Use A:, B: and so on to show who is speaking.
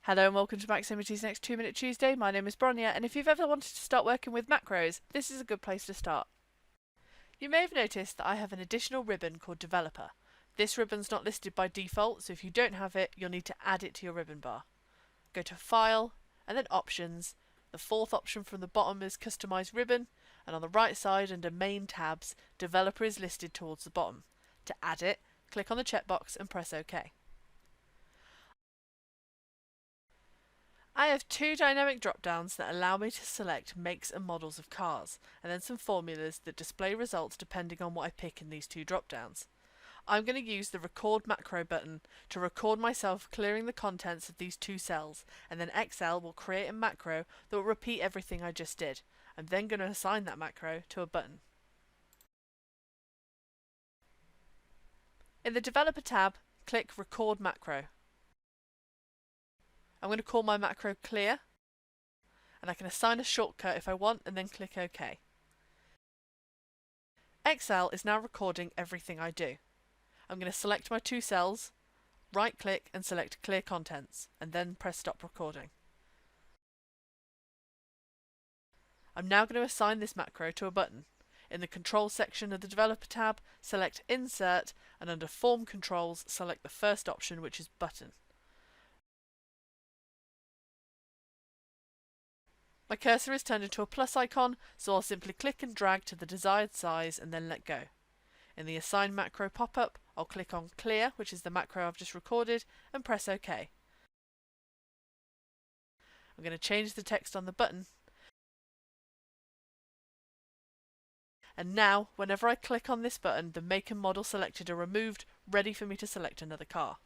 A: Hello and welcome to Maximity's Next 2 Minute Tuesday. My name is Bronya, and if you've ever wanted to start working with macros, this is a good place to start. You may have noticed that I have an additional ribbon called Developer. This ribbon's not listed by default, so if you don't have it, you'll need to add it to your ribbon bar. Go to File, and then Options. The fourth option from the bottom is Customize Ribbon, and on the right side under Main tabs, Developer is listed towards the bottom. To add it, click on the checkbox and press OK. I have two dynamic drop-downs that allow me to select makes and models of cars, and then some formulas that display results depending on what I pick in these two drop-downs. I'm going to use the Record Macro button to record myself clearing the contents of these two cells, and then Excel will create a macro that will repeat everything I just did. I'm then going to assign that macro to a button. In the Developer tab, click Record Macro. I'm going to call my macro Clear, and I can assign a shortcut if I want and then click OK. Excel is now recording everything I do. I'm going to select my two cells, right click and select Clear Contents, and then press Stop Recording. I'm now going to assign this macro to a button. In the Controls section of the Developer tab, select Insert, and under Form Controls, select the first option, which is Button. My cursor is turned into a plus icon, so I'll simply click and drag to the desired size and then let go. In the Assign Macro pop-up, I'll click on Clear, which is the macro I've just recorded, and press OK. I'm going to change the text on the button. And now, whenever I click on this button, the make and model selected are removed, ready for me to select another car.